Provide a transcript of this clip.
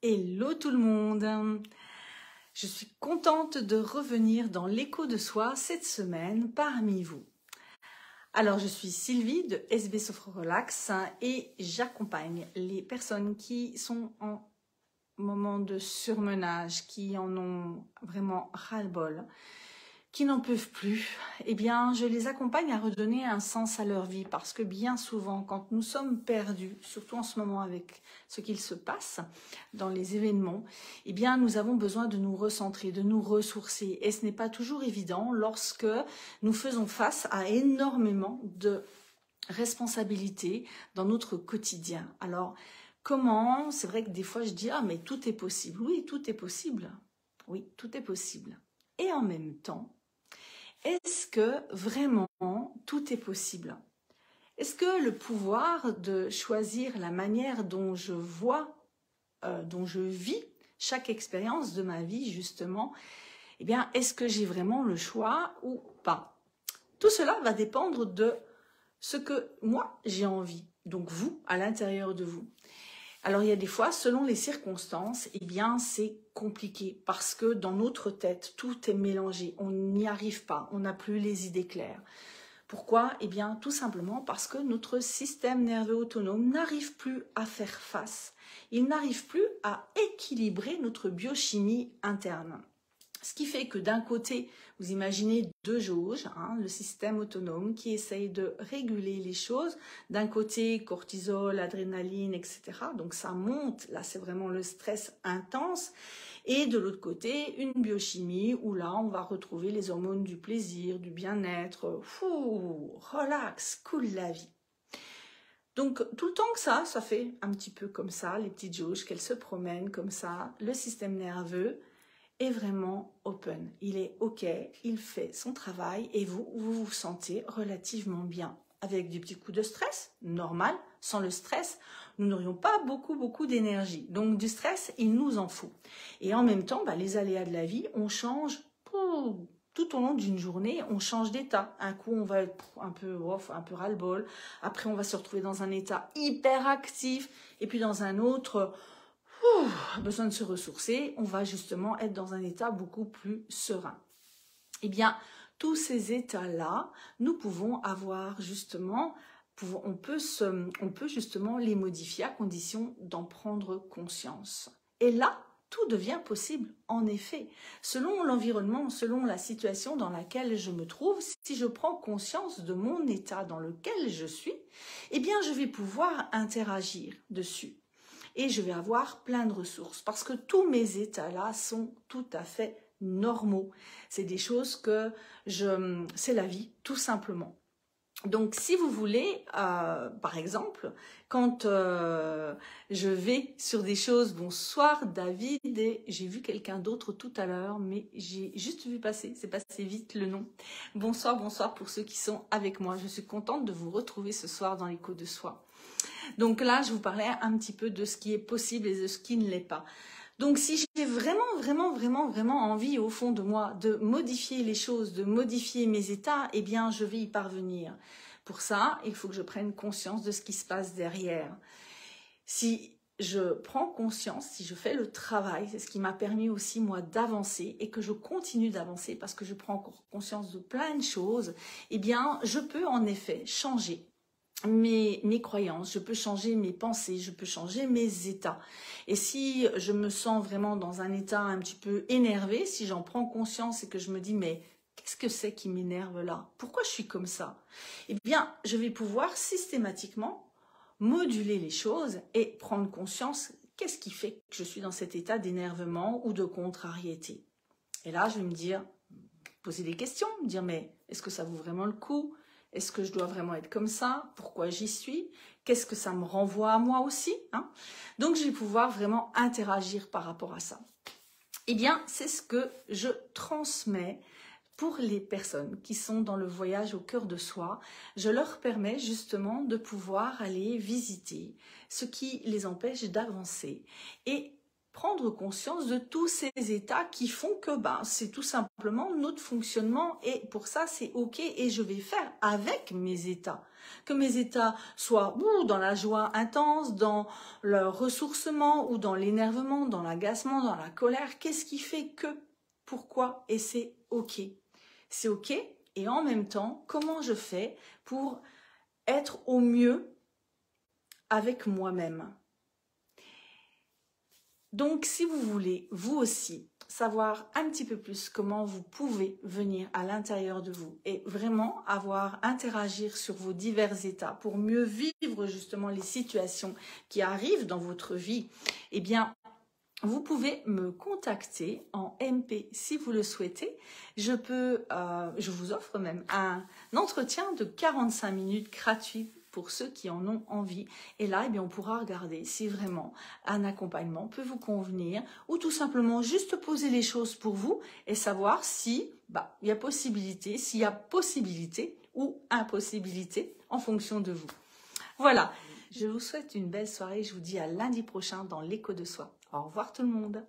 Hello tout le monde! Je suis contente de revenir dans l'écho de soi cette semaine parmi vous. Alors je suis Sylvie de SB Sophrorelax et j'accompagne les personnes qui sont en moment de surmenage, qui en ont vraiment ras-le-bol, qui n'en peuvent plus. Eh bien, je les accompagne à redonner un sens à leur vie parce que bien souvent, quand nous sommes perdus, surtout en ce moment avec ce qu'il se passe dans les événements, eh bien, nous avons besoin de nous recentrer, de nous ressourcer. Et ce n'est pas toujours évident lorsque nous faisons face à énormément de responsabilités dans notre quotidien. Alors, comment? C'est vrai que des fois, je dis « Ah, mais tout est possible ». Oui, tout est possible. Oui, tout est possible. Et en même temps, est-ce que vraiment tout est possible? Est-ce que le pouvoir de choisir la manière dont je vois, dont je vis chaque expérience de ma vie justement, eh bien, est-ce que j'ai vraiment le choix ou pas? Tout cela va dépendre de ce que moi j'ai envie, donc vous, à l'intérieur de vous. Alors il y a des fois, selon les circonstances, eh bien c'est compliqué parce que dans notre tête, tout est mélangé, on n'y arrive pas, on n'a plus les idées claires. Pourquoi? Eh bien tout simplement parce que notre système nerveux autonome n'arrive plus à faire face, il n'arrive plus à équilibrer notre biochimie interne. Ce qui fait que d'un côté, vous imaginez deux jauges, le système autonome qui essaye de réguler les choses. D'un côté, cortisol, adrénaline, etc. Donc ça monte, là c'est vraiment le stress intense. Et de l'autre côté, une biochimie où là on va retrouver les hormones du plaisir, du bien-être. Relax, cool la vie. Donc tout le temps que ça fait un petit peu comme ça, les petites jauges, qu'elles se promènent comme ça, le système nerveux est vraiment open, il est ok, il fait son travail et vous vous sentez relativement bien. Avec des petits coups de stress, normal, sans le stress, nous n'aurions pas beaucoup d'énergie. Donc du stress, il nous en faut. Et en même temps, les aléas de la vie, on change tout au long d'une journée, on change d'état. Un coup, on va être un peu off, un peu ras-le-bol. Après, on va se retrouver dans un état hyper actif. Et puis dans un autre... besoin de se ressourcer, on va justement être dans un état beaucoup plus serein. Eh bien, tous ces états-là, nous pouvons avoir justement, on peut justement les modifier à condition d'en prendre conscience. Et là, tout devient possible, en effet. Selon l'environnement, selon la situation dans laquelle je me trouve, si je prends conscience de mon état dans lequel je suis, eh bien, je vais pouvoir interagir dessus. Et je vais avoir plein de ressources parce que tous mes états-là sont tout à fait normaux. C'est des choses que c'est la vie, tout simplement. Donc, si vous voulez, par exemple, quand je vais sur des choses, bonsoir David, et j'ai vu quelqu'un d'autre tout à l'heure, mais j'ai juste vu passer, c'est passé vite le nom. Bonsoir pour ceux qui sont avec moi. Je suis contente de vous retrouver ce soir dans l'écho de soi. Donc là, je vous parlais un petit peu de ce qui est possible et de ce qui ne l'est pas. Donc si j'ai vraiment envie au fond de moi de modifier les choses, de modifier mes états, eh bien je vais y parvenir. Pour ça, il faut que je prenne conscience de ce qui se passe derrière. Si je prends conscience, si je fais le travail, c'est ce qui m'a permis aussi moi d'avancer et que je continue d'avancer parce que je prends encore conscience de plein de choses, eh bien je peux en effet changer mes croyances, je peux changer mes pensées, je peux changer mes états. Et si je me sens vraiment dans un état un petit peu énervé, si j'en prends conscience et que je me dis mais qu'est-ce que c'est qui m'énerve là? Pourquoi je suis comme ça? Eh bien, je vais pouvoir systématiquement moduler les choses et prendre conscience qu'est-ce qui fait que je suis dans cet état d'énervement ou de contrariété. Et là, je vais me dire, poser des questions, me dire mais est-ce que ça vaut vraiment le coup? Est-ce que je dois vraiment être comme ça? Pourquoi j'y suis? Qu'est-ce que ça me renvoie à moi aussi? Donc, je vais pouvoir vraiment interagir par rapport à ça. Eh bien, c'est ce que je transmets pour les personnes qui sont dans le voyage au cœur de soi. Je leur permets justement de pouvoir aller visiter ce qui les empêche d'avancer et prendre conscience de tous ces états qui font que c'est tout simplement notre fonctionnement et pour ça c'est ok et je vais faire avec mes états. Que mes états soient dans la joie intense, dans le ressourcement ou dans l'énervement, dans l'agacement, dans la colère, qu'est-ce qui fait que, pourquoi et c'est ok. C'est ok et en même temps comment je fais pour être au mieux avec moi-même. Donc, si vous voulez, vous aussi, savoir un petit peu plus comment vous pouvez venir à l'intérieur de vous et vraiment interagir sur vos divers états pour mieux vivre justement les situations qui arrivent dans votre vie, eh bien, vous pouvez me contacter en MP si vous le souhaitez. Je vous offre même un entretien de 45 minutes gratuit pour ceux qui en ont envie. Et là, on pourra regarder si vraiment un accompagnement peut vous convenir ou tout simplement juste poser les choses pour vous et savoir si il y a possibilité, s'il y a possibilité ou impossibilité en fonction de vous. Voilà, je vous souhaite une belle soirée. Je vous dis à lundi prochain dans l'écho de soi. Au revoir tout le monde.